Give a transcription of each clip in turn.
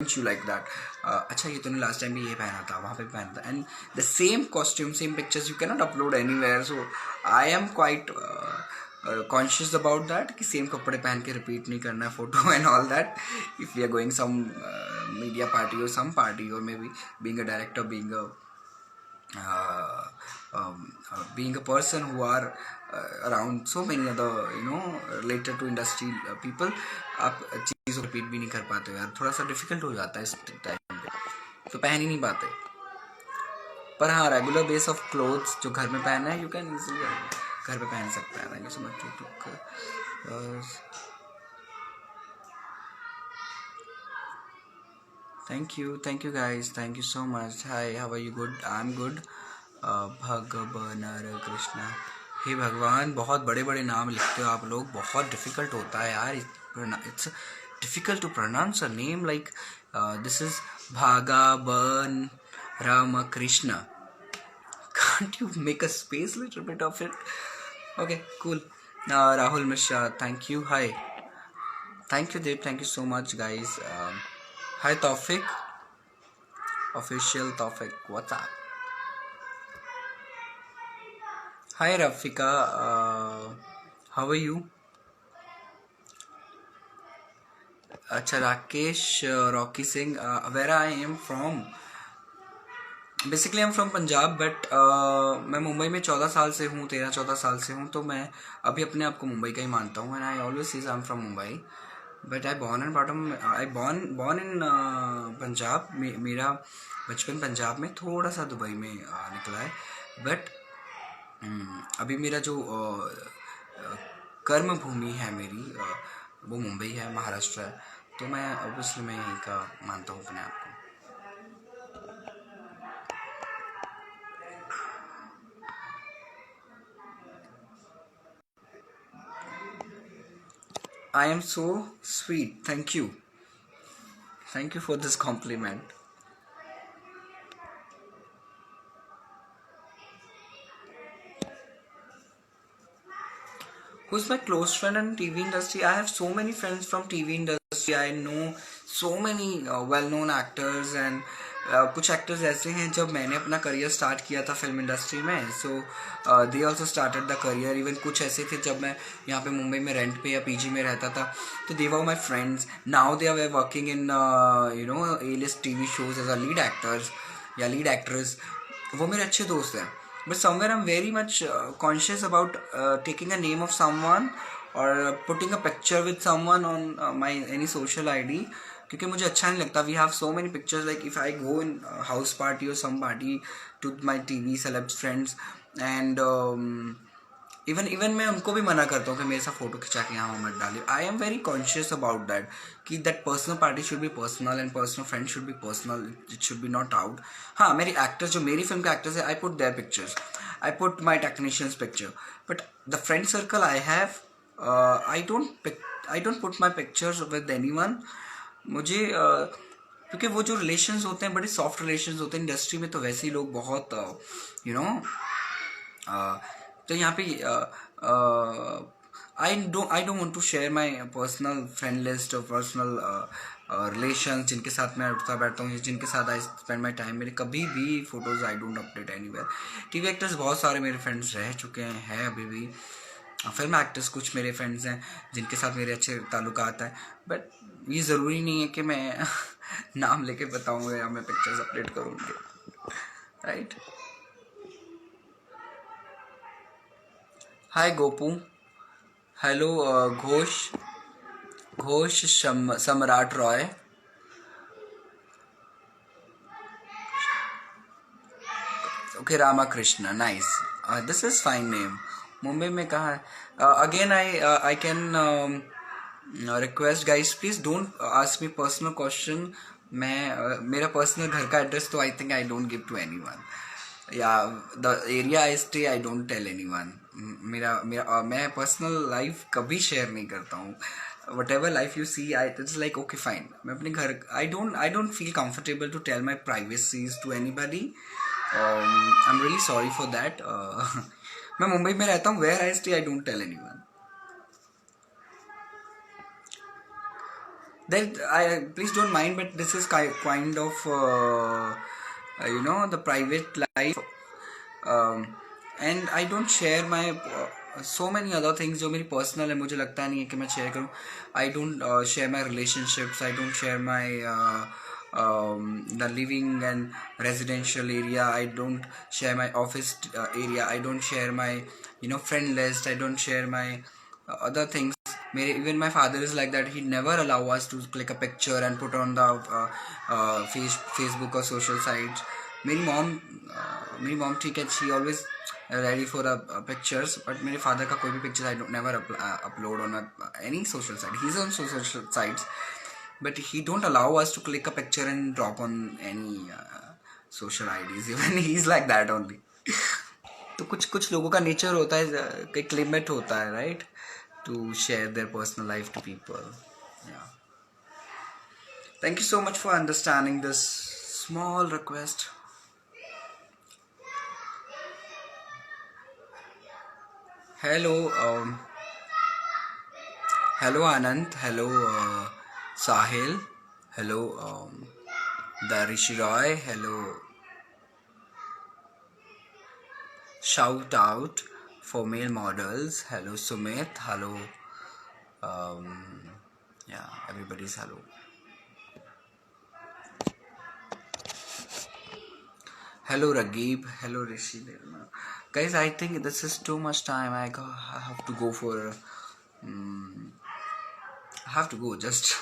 you like that. अच्छा ये तूने लास्ट टाइम भी ये पहना था, वहाँ पे भी पहना था, and the same costume, same pictures you can not upload anywhere. So I am quite conscious about that कि सेम कपड़े पहन के रिपीट नहीं करना है photo and all that. If we are going some media party और some party और maybe being a director, being a person who are around so many other related to industry people, आप चीज़ों को repeat भी नहीं कर पाते हो यार. थोड़ा सा डिफिकल्ट हो जाता है इस टाइम पे, तो पहन ही नहीं पाते. पर हाँ, रेगुलर बेस ऑफ क्लोथ्स जो घर में पहना है, यू कैन इजीली घर पे पहन सकते हैं. Thank you so much. Thank you guys, thank you so much. Hi, how are you? Good, I'm good. भगवान कृष्णा. हे भगवान, बहुत बड़े बड़े नाम लिखते हो आप लोग, बहुत डिफिकल्ट होता है यार. It's difficult to pronounce a name like this is भगवान Ram Krishna. Can't you make a space little bit of it? Okay, cool. Rahul Mishra, thank you. Hi. Thank you Dev, thank you so much guys. Hi Taufik, official Taufik, what's up? Hi Rafika, how are you? अच्छा Rakesh Rocky Singh, where I am from? Basically I am from Punjab, but मैं मुंबई में 14 साल से हूँ, 13-14 साल से हूँ, तो मैं अभी अपने आप को मुंबई का ही मानता हूँ. And I always says I am from Mumbai, but I born in Punjab. मेरा बचपन पंजाब में, थोड़ा सा दुबई में निकला है. बट अभी मेरा जो कर्म भूमि है मेरी, वो मुंबई है, महाराष्ट्र है. तो मैं ऑब्वियसली मैं यहीं का मानता हूँ अपने आप को. I am so sweet. Thank you. Thank you for this compliment. Who's my close friend in TV industry? I have so many friends from TV industry. I know so many well-known actors and कुछ actors ऐसे हैं जब मैंने अपना career start किया था film industry में, so they also started the career. Even कुछ ऐसे थे जब मैं यहाँ पे मुंबई में रेंट पे या पीजी में रहता था, तो they were my friends. Now they are working in A list TV shows as a lead actors या लीड एक्ट्रेस. वो मेरे अच्छे दोस्त हैं. But somewhere I'm very much conscious about taking a name of someone or putting a picture with someone on my any social ID, क्योंकि मुझे अच्छा नहीं लगता. We have so many pictures, like if I go in house party or some party to my TV celebs friends, and even मैं उनको भी मना करता हूँ कि मेरे साथ फोटो खिंचा के यहाँ मत डालिए. I am very conscious about that कि that personal party should be personal and personal friend should be personal, it should be not out. हाँ, मेरी एक्टर्स जो मेरी फिल्म के एक्टर्स है, I put their pictures, I put my technicians picture, but the friend circle I have, I don't put my pictures with anyone. मुझे क्योंकि वो जो रिलेशंस होते हैं बड़े सॉफ्ट रिलेशंस होते हैं इंडस्ट्री में, तो वैसे ही लोग बहुत तो यहाँ पे I don't want to share my personal friend list और पर्सनल रिलेशंस जिनके साथ मैं उठता बैठता हूँ, जिनके साथ आई स्पेंड माई टाइम. मेरे कभी भी photos I don't update anywhere. TV actors बहुत सारे मेरे फ्रेंड्स रह चुके हैं अभी भी. फिल्म एक्टर्स कुछ मेरे फ्रेंड्स हैं जिनके साथ मेरे अच्छे ताल्लुकात हैं, बट ये ज़रूरी नहीं है कि मैं नाम लेके बताऊँगा या मैं पिक्चर्स अपडेट करूँगी, right. Hi Gopu, hello Ghosh Samrat Roy. Okay, Ramakrishna, nice. This is fine name. Mumbai में कहाँ है? Again I can request guys, please don't ask me personal question. मैं मेरा पर्सनल घर का एड्रेस तो I think I don't give to anyone, या the area I stay I don't tell anyone. मैं पर्सनल लाइफ कभी शेयर नहीं करता हूँ. Whatever life you see, I it's like okay fine. मैं अपने घर, I don't feel comfortable to tell my privacies to anybody. I am really sorry for that. मैं मुंबई में रहता हूँ, where I stay I don't tell anyone. That I please don't mind, but this is kind of the private life, um, and I don't share my so many other things जो मेरी personal है, मुझे लगता नहीं है कि मैं share करूँ. I don't share my relationships. I don't share my the living and residential area. I don't share my office area. I don't share my friend list. I don't share my other things. Even my father is like that. He never allow us to click a picture and put on the Facebook or social sites. मेरी mom ठीक है, she always ready for the pictures, but मेरे father का कोई भी pictures I don't never upload on any social site. He's on social sites, but he don't allow us to click a picture and drop on any social IDs. Even he's like that only. तो कुछ कुछ लोगों का nature होता है, एक limit होता है, right, to share their personal life to people. Thank you so much for understanding this small request. Hello, hello Anand, hello Sahil, hello Darishi Roy, hello. Shout out for male models. Hello Sumit, hello. Yeah, everybody's hello. Hello Ragib, hello Rishi. Guys, I think this is too much time. I have to go for. I have to go. Just.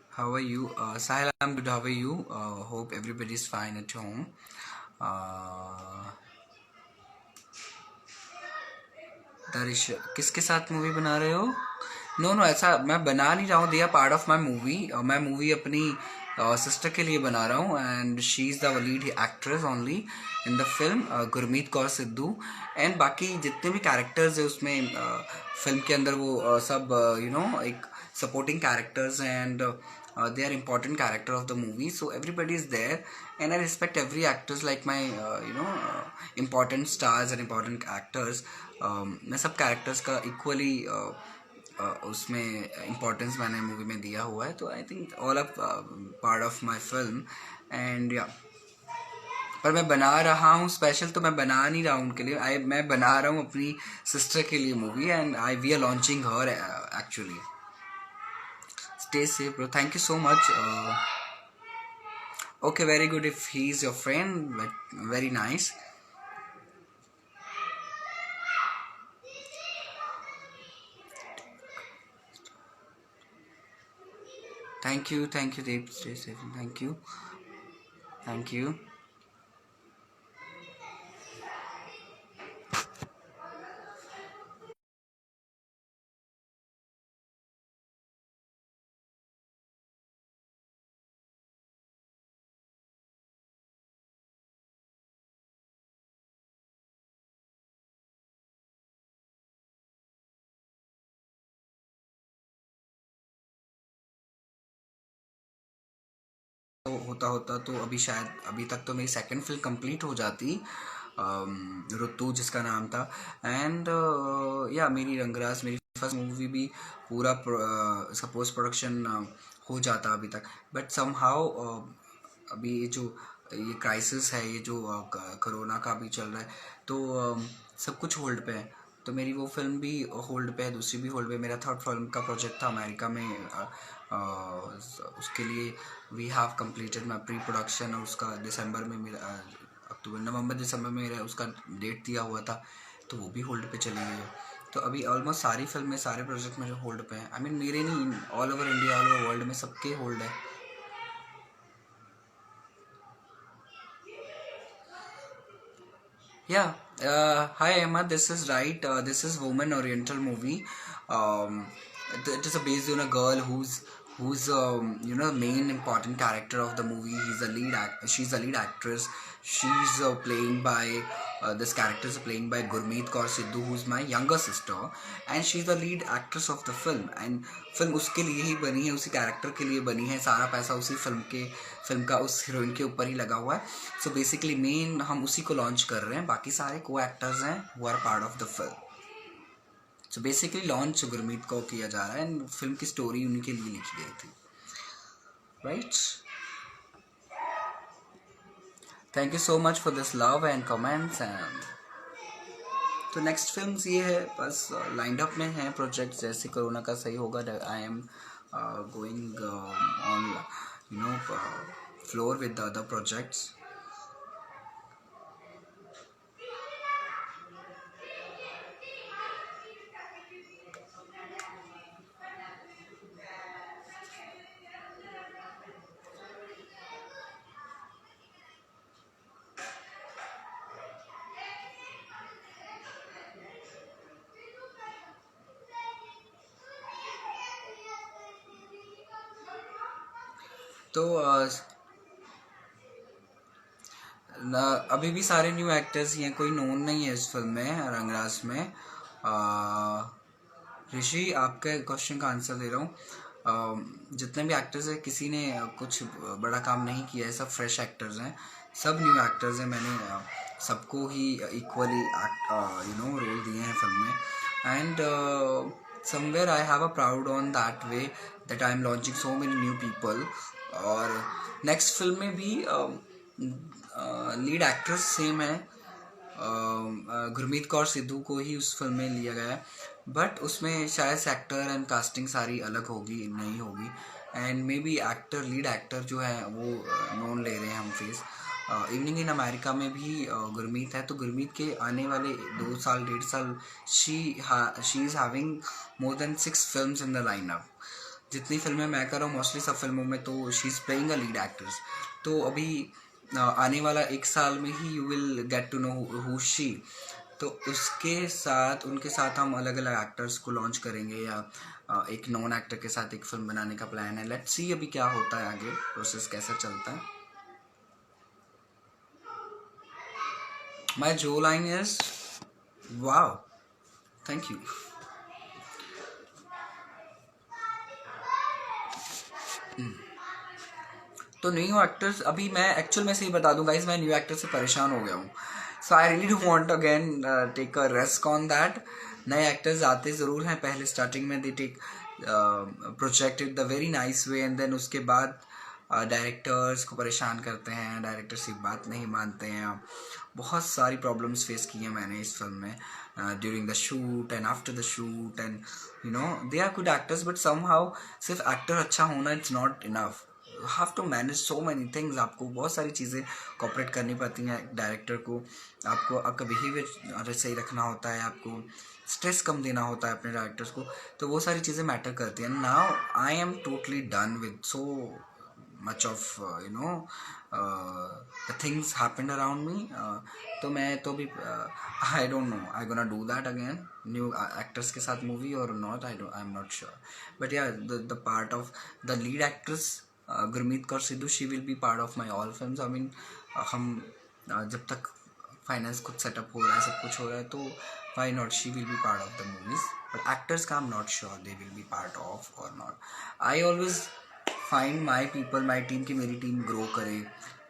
How are you? Sahil, I'm good. How are you? Hope everybody's fine at home. दरिश, किसके साथ movie बना रहे हो? No ऐसा मैं बना नहीं रहा हूँ. They are part of my movie. मैं मूवी अपनी सिस्टर के लिए बना रहा हूँ, and she is the lead actress only in the film, Gurmeet Kaur Sidhu. एंड बाकी जितने भी कैरेक्टर्स है उसमें फिल्म के अंदर, वो सब एक supporting characters, and they are important character of the movie, so everybody is there, and I respect every actors like my important stars and important actors. मैं सब characters का equally उसमें importance मैंने मूवी में दिया हुआ है, तो I think all are part of my film, and yeah. पर मैं बना रहा हूँ स्पेशल, तो मैं बना नहीं रहा हूँ उनके लिए. मैं बना रहा हूँ अपनी सिस्टर के लिए movie, and we are launching her actually. Stay safe, bro. Thank you so much. Okay, very good. If he's your friend, but very nice. Thank you, Deep. Stay safe. Thank you. होता तो अभी तक तो मेरी second film complete हो जाती, ऋतु जिसका नाम था, एंड या मेरी रंगराज, मेरी फर्स्ट मूवी भी पूरा इसका पोस्ट प्रोडक्शन हो जाता अभी तक. बट समहाउ अभी ये क्राइसिस है, ये जो कोरोना का भी चल रहा है, तो सब कुछ होल्ड पे है. तो मेरी वो फिल्म भी होल्ड पे है, दूसरी भी होल्ड पे. मेरा थर्ड फिल्म का प्रोजेक्ट था अमेरिका में, उसके लिए we have completed my pre production, और उसका दिसंबर में मेरा नवंबर दिसंबर में मेरा उसका डेट दिया हुआ था, तो वो भी होल्ड पे चली गई है. तो अभी ऑलमोस्ट सारी फिल्में, सारे प्रोजेक्ट मेरे होल्ड पे हैं. आई मीन मेरे नहीं, all over India, all over world में सबके होल्ड है. Yeah, hi Emma, this is right. This is woman oriental movie. It is based on a girl who's main important character of the movie. She's the lead actress. She's playing by this character is playing by Gurmeet Kaur Sidhu, who is my younger sister, and she is the lead actress of the film. And film उसके लिए ही बनी है, उसी character के लिए बनी है, सारा पैसा उसी फिल्म का उस हीरोइन के ऊपर ही लगा हुआ है. सो बेसिकली मेन हम उसी को लॉन्च कर रहे हैं, बाकी सारे को एक्टर्स हैं who are part of the film. So basically launch Gurmeet को किया जा रहा है, एंड फिल्म की स्टोरी उन्हीं के लिए लिखी गई थी. Right. Thank you so much for this love and comments. And तो नेक्स्ट फिल्म्स ये है, बस लाइंड अप में हैं प्रोजेक्ट्स. जैसे कोरोना का सही होगा, I am going on floor with the other projects. तो अभी भी सारे न्यू एक्टर्स ही हैं, कोई नोन नहीं है इस फिल्म में, रंगराज में. ऋषि, आपके क्वेश्चन का आंसर दे रहा हूँ. जितने भी एक्टर्स हैं, किसी ने कुछ बड़ा काम नहीं किया है, सब फ्रेश एक्टर्स हैं, सब न्यू एक्टर्स हैं. मैंने सबको ही इक्वली रोल दिए हैं फिल्म में. And somewhere I have a proud on that way that I am launching so many new people. और नेक्स्ट फिल्म में भी लीड एक्ट्रेस सेम है, गुरमीत कौर सिद्धू को ही उस फिल्म में लिया गया है, बट उसमें शायद से एक्टर एंड कास्टिंग सारी अलग होगी, नहीं होगी. And may be actor, lead actor जो है वो नोन ले रहे हैं हम फेस. इवनिंग इन अमेरिका में भी गुरमीत है, तो गुरमीत के आने वाले 2 साल 1.5 साल she is having more than 6 films in the lineup. जितनी फिल्में मैं कर रहा हूँ मोस्टली सब फिल्मों में तो she is playing a lead actress. तो अभी आने वाला 1 साल में ही you will get to know who she. तो उसके साथ, उनके साथ हम अलग अलग एक्टर्स को लॉन्च करेंगे, या एक नॉन एक्टर के साथ एक फिल्म बनाने का प्लान है. लेट्स सी अभी क्या होता है, आगे प्रोसेस कैसा चलता है. माई जो line is wow, thank you. तो न्यू एक्टर्स, अभी मैं एक्चुअल में सही बता दूं गाइस, मैं न्यू एक्टर से परेशान हो गया हूँ. So I really do want again take a risk on that. नए एक्टर्स आते ज़रूर हैं, पहले स्टार्टिंग में they take project it the very nice way, and then उसके बाद डायरेक्टर्स को परेशान करते हैं, डायरेक्टर्स की बात नहीं मानते हैं. बहुत सारी प्रॉब्लम्स फेस की हैं मैंने इस फिल्म में, during the shoot and after the shoot. And they are good actors, but somehow सिर्फ एक्टर अच्छा होना it's not enough. You have to manage so many things. आपको बहुत सारी चीज़ें कॉपरेट करनी पड़ती हैं डायरेक्टर को. आपको आपका बिहेवियर सही रखना होता है, आपको स्ट्रेस कम देना होता है अपने डायरेक्टर्स को. तो वो सारी चीज़ें मैटर करती हैं. Now I am totally done with so much of the things happened around me. तो मैं तो भी I don't know I gonna do that again, new actors के साथ मूवी और not, I am not sure. But yeah the part of the lead actress Gurmeet Kaur Sidhu, she will be part of my all films. I mean हम जब तक finance खुद setup हो रहा है, सब कुछ हो रहा है, तो why not, she will be part of the movies. But actors का I'm not sure they will be part of or not. I always find my people, my team, कि मेरी टीम ग्रो करे,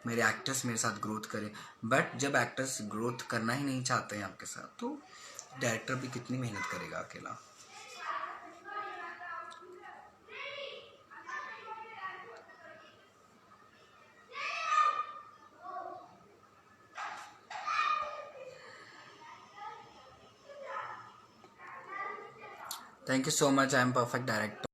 मेरे एक्टर्स मेरे साथ growth करे. But जब actors growth करना ही नहीं चाहते हैं आपके साथ, तो डायरेक्टर भी कितनी मेहनत करेगा अकेला. Thank you so much. I am perfect director.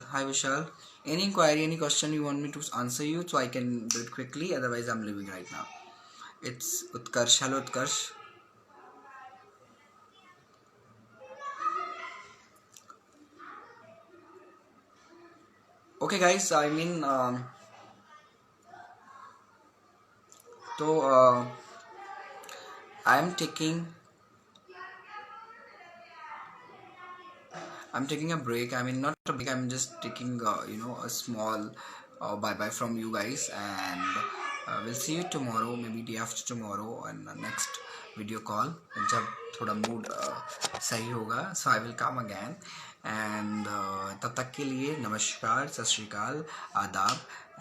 Hi Vishal. Any inquiry, any question you want me to answer you, so I can do it quickly. Otherwise, I'm leaving right now. It's Utkarsh. Hello Utkarsh. Okay guys, I mean तो I am taking I'm taking a break. I mean, not a break. I'm just taking, a small bye-bye from you guys, and we'll see you tomorrow, maybe day after tomorrow, and next video call. जब थोड़ा mood सही होगा, so I will come again. And तब तक के लिए नमस्कार, सत श्री अकाल, आदाब,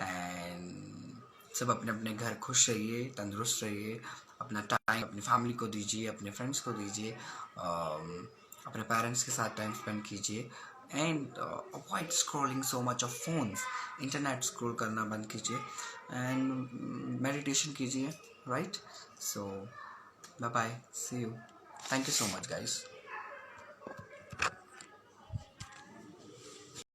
and सब अपने अपने घर खुश रहिए, तंदुरुस्त रहिए, अपना टाइम अपनी फैमिली को दीजिए, अपने फ्रेंड्स को दीजिए, अपने पेरेंट्स के साथ टाइम स्पेंड कीजिए, and avoid scrolling so much of phones. Internet scroll करना बंद कीजिए, एंड मेडिटेशन कीजिए, right? So bye bye, see you, thank you so much guys.